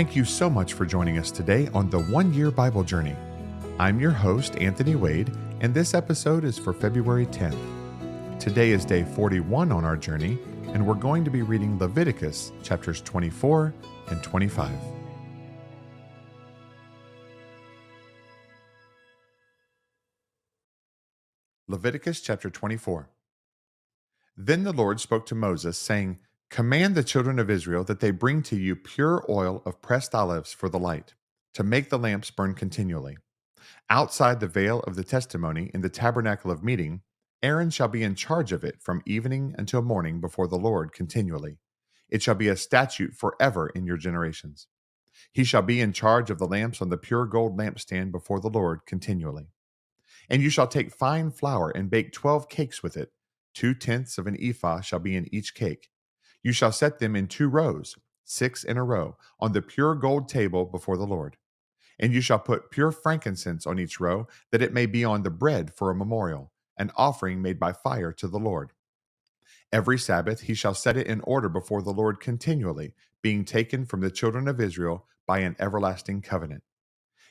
Thank you so much for joining us today on the 1 Year Bible Journey. I'm your host, Anthony Wade, and this episode is for February 10th. Today is day 41 on our journey, and we're going to be reading Leviticus chapters 24 and 25. Leviticus chapter 24. Then the Lord spoke to Moses, saying, "Command the children of Israel that they bring to you pure oil of pressed olives for the light, to make the lamps burn continually. Outside the veil of the testimony in the tabernacle of meeting, Aaron shall be in charge of it from evening until morning before the Lord continually. It shall be a statute forever in your generations. He shall be in charge of the lamps on the pure gold lampstand before the Lord continually. And you shall take fine flour and bake 12 cakes with it. 2/10 of an ephah shall be in each cake. You shall set them in 2 rows, 6 in a row, on the pure gold table before the Lord. And you shall put pure frankincense on each row, that it may be on the bread for a memorial, an offering made by fire to the Lord. Every Sabbath he shall set it in order before the Lord continually, being taken from the children of Israel by an everlasting covenant.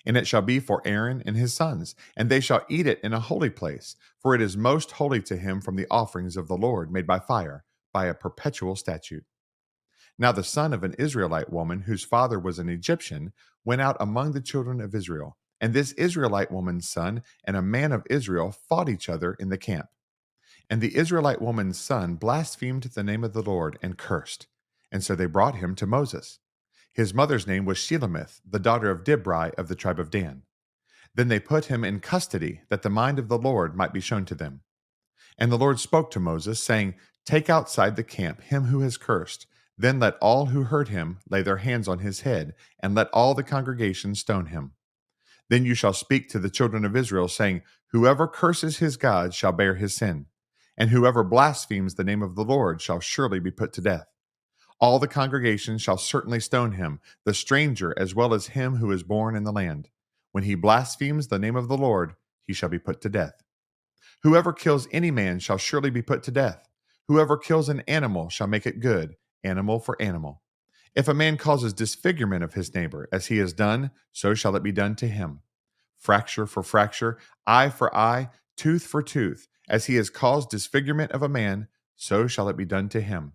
And it shall be for Aaron and his sons, and they shall eat it in a holy place, for it is most holy to him from the offerings of the Lord made by fire, by a perpetual statute. Now the son of an Israelite woman, whose father was an Egyptian, went out among the children of Israel. And this Israelite woman's son and a man of Israel fought each other in the camp. And the Israelite woman's son blasphemed the name of the Lord and cursed. And so they brought him to Moses. His mother's name was Shelemith, the daughter of Dibri of the tribe of Dan. Then they put him in custody, that the mind of the Lord might be shown to them. And the Lord spoke to Moses, saying, "Take outside the camp him who has cursed. Then let all who heard him lay their hands on his head, and let all the congregation stone him. Then you shall speak to the children of Israel, saying, Whoever curses his God shall bear his sin, and whoever blasphemes the name of the Lord shall surely be put to death. All the congregation shall certainly stone him, the stranger as well as him who is born in the land. When he blasphemes the name of the Lord, he shall be put to death. Whoever kills any man shall surely be put to death. Whoever kills an animal shall make it good, animal for animal. If a man causes disfigurement of his neighbor, as he has done, so shall it be done to him. Fracture for fracture, eye for eye, tooth for tooth. As he has caused disfigurement of a man, so shall it be done to him.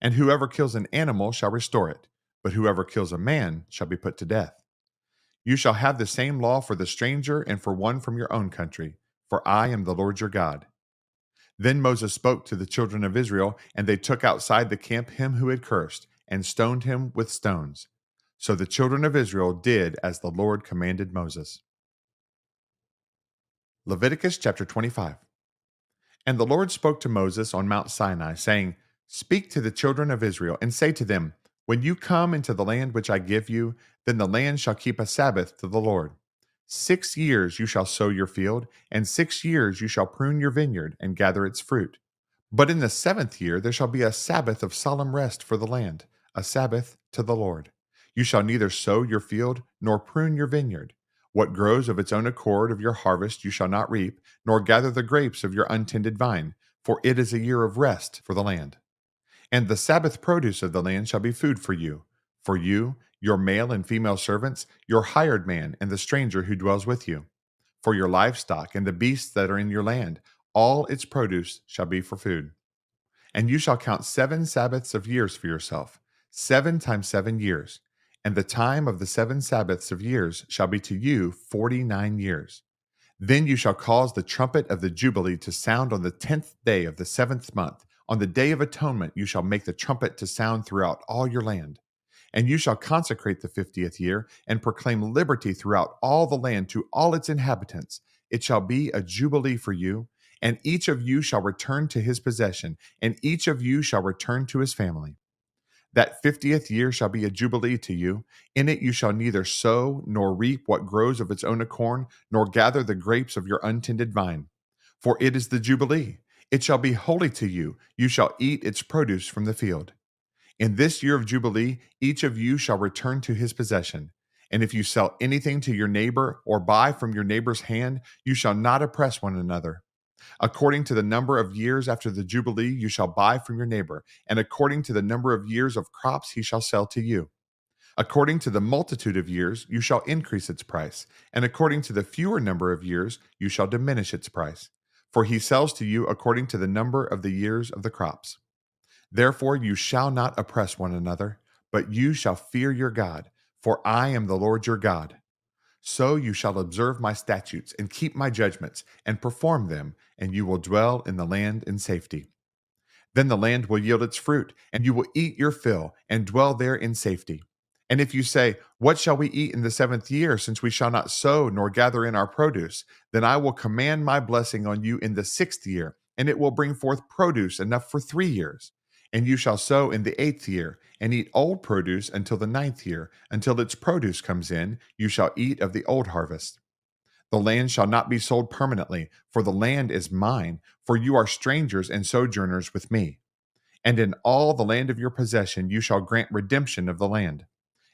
And whoever kills an animal shall restore it, but whoever kills a man shall be put to death. You shall have the same law for the stranger and for one from your own country, for I am the Lord your God." Then Moses spoke to the children of Israel, and they took outside the camp him who had cursed, and stoned him with stones. So the children of Israel did as the Lord commanded Moses. Leviticus chapter 25. And the Lord spoke to Moses on Mount Sinai, saying, "Speak to the children of Israel, and say to them, When you come into the land which I give you, then the land shall keep a Sabbath to the Lord. 6 years you shall sow your field, and 6 years you shall prune your vineyard, and gather its fruit. But in the 7th year there shall be a Sabbath of solemn rest for the land, a Sabbath to the Lord. You shall neither sow your field, nor prune your vineyard. What grows of its own accord of your harvest you shall not reap, nor gather the grapes of your untended vine, for it is a year of rest for the land. And the Sabbath produce of the land shall be food for you, your male and female servants, your hired man, and the stranger who dwells with you. For your livestock and the beasts that are in your land, all its produce shall be for food. And you shall count 7 Sabbaths of years for yourself, 7 times 7 years. And the time of the 7 Sabbaths of years shall be to you 49 years. Then you shall cause the trumpet of the Jubilee to sound on the 10th day of the 7th month. On the day of atonement you shall make the trumpet to sound throughout all your land. And you shall consecrate the 50th year, and proclaim liberty throughout all the land to all its inhabitants. It shall be a jubilee for you, and each of you shall return to his possession, and each of you shall return to his family. That 50th year shall be a jubilee to you. In it you shall neither sow nor reap what grows of its own accord, nor gather the grapes of your untended vine. For it is the jubilee. It shall be holy to you. You shall eat its produce from the field. In this year of Jubilee, each of you shall return to his possession. And if you sell anything to your neighbor, or buy from your neighbor's hand, you shall not oppress one another. According to the number of years after the Jubilee, you shall buy from your neighbor, and according to the number of years of crops he shall sell to you. According to the multitude of years, you shall increase its price, and according to the fewer number of years, you shall diminish its price. For he sells to you according to the number of the years of the crops. Therefore, you shall not oppress one another, but you shall fear your God, for I am the Lord your God. So you shall observe my statutes and keep my judgments and perform them, and you will dwell in the land in safety. Then the land will yield its fruit, and you will eat your fill and dwell there in safety. And if you say, what shall we eat in the seventh year, since we shall not sow nor gather in our produce? Then I will command my blessing on you in the sixth year, and it will bring forth produce enough for 3 years. And you shall sow in the eighth year, and eat old produce until the ninth year. Until its produce comes in, you shall eat of the old harvest. The land shall not be sold permanently, for the land is mine, for you are strangers and sojourners with me. And in all the land of your possession you shall grant redemption of the land.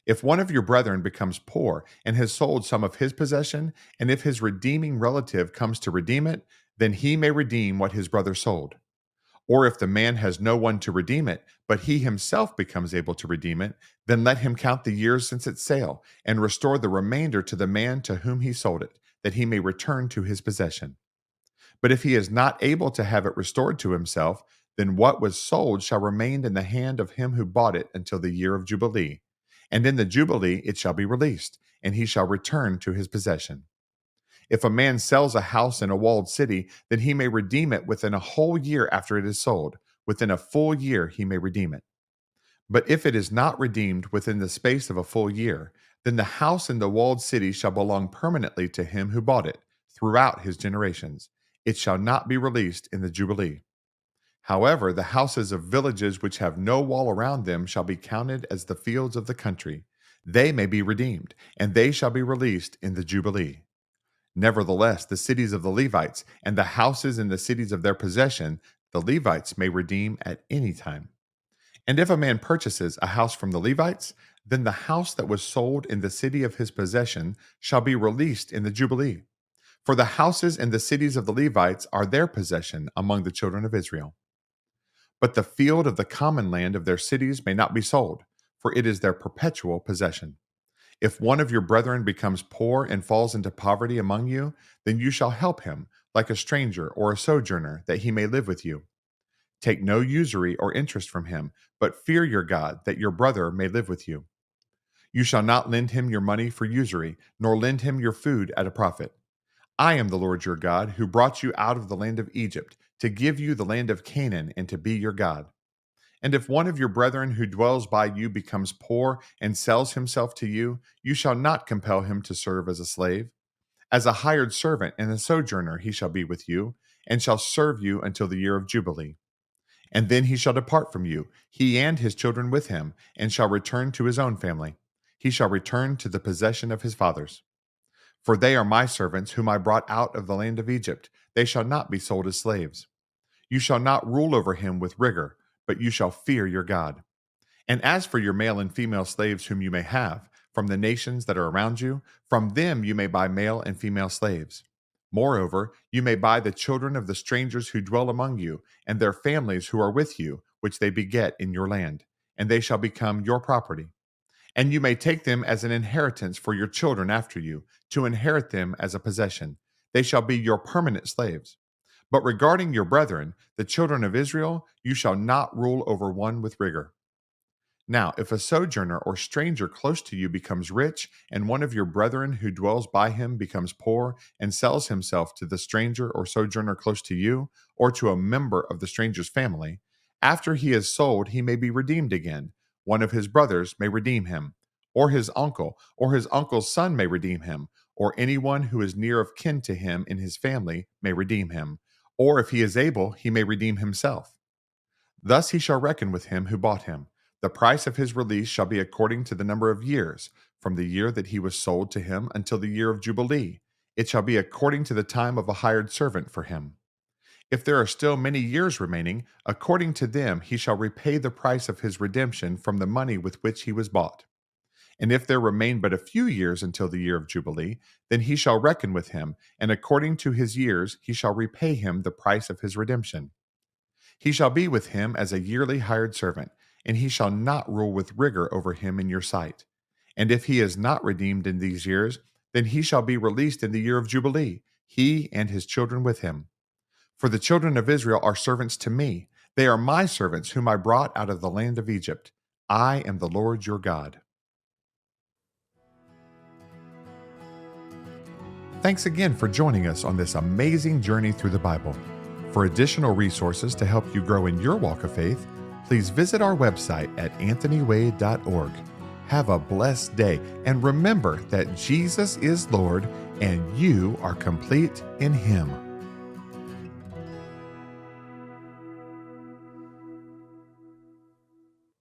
If one of your brethren becomes poor and has sold some of his possession, and if his redeeming relative comes to redeem it, then he may redeem what his brother sold. Or if the man has no one to redeem it, but he himself becomes able to redeem it, then let him count the years since its sale, and restore the remainder to the man to whom he sold it, that he may return to his possession. But if he is not able to have it restored to himself, then what was sold shall remain in the hand of him who bought it until the year of Jubilee. And in the Jubilee it shall be released, and he shall return to his possession. If a man sells a house in a walled city, then he may redeem it within a whole year after it is sold. Within a full year he may redeem it. But if it is not redeemed within the space of a full year, then the house in the walled city shall belong permanently to him who bought it, throughout his generations. It shall not be released in the Jubilee. However, the houses of villages which have no wall around them shall be counted as the fields of the country. They may be redeemed, and they shall be released in the Jubilee. Nevertheless, the cities of the Levites and the houses in the cities of their possession, the Levites may redeem at any time. And if a man purchases a house from the Levites, then the house that was sold in the city of his possession shall be released in the Jubilee. For the houses and the cities of the Levites are their possession among the children of Israel. But the field of the common land of their cities may not be sold, for it is their perpetual possession. If one of your brethren becomes poor and falls into poverty among you, then you shall help him, like a stranger or a sojourner, that he may live with you. Take no usury or interest from him, but fear your God, that your brother may live with you. You shall not lend him your money for usury, nor lend him your food at a profit. I am the Lord your God, who brought you out of the land of Egypt, to give you the land of Canaan, and to be your God. And if one of your brethren who dwells by you becomes poor and sells himself to you, you shall not compel him to serve as a slave. As a hired servant and a sojourner he shall be with you, and shall serve you until the year of Jubilee. And then he shall depart from you, he and his children with him, and shall return to his own family. He shall return to the possession of his fathers. For they are my servants, whom I brought out of the land of Egypt. They shall not be sold as slaves. You shall not rule over him with rigor, but you shall fear your God. And as for your male and female slaves whom you may have, from the nations that are around you, from them you may buy male and female slaves. Moreover, you may buy the children of the strangers who dwell among you, and their families who are with you, which they beget in your land, and they shall become your property. And you may take them as an inheritance for your children after you, to inherit them as a possession. They shall be your permanent slaves. But regarding your brethren, the children of Israel, you shall not rule over one with rigor. Now, if a sojourner or stranger close to you becomes rich, and one of your brethren who dwells by him becomes poor, and sells himself to the stranger or sojourner close to you, or to a member of the stranger's family, after he is sold, he may be redeemed again. One of his brothers may redeem him, or his uncle's son may redeem him, or anyone who is near of kin to him in his family may redeem him, or if he is able, he may redeem himself. Thus he shall reckon with him who bought him. The price of his release shall be according to the number of years, from the year that he was sold to him until the year of Jubilee. It shall be according to the time of a hired servant for him. If there are still many years remaining, according to them he shall repay the price of his redemption from the money with which he was bought. And if there remain but a few years until the year of Jubilee, then he shall reckon with him, and according to his years he shall repay him the price of his redemption. He shall be with him as a yearly hired servant, and he shall not rule with rigor over him in your sight. And if he is not redeemed in these years, then he shall be released in the year of Jubilee, he and his children with him. For the children of Israel are servants to me. They are my servants, whom I brought out of the land of Egypt. I am the Lord your God. Thanks again for joining us on this amazing journey through the Bible. For additional resources to help you grow in your walk of faith, please visit our website at anthonywade.org. Have a blessed day, and remember that Jesus is Lord and you are complete in Him.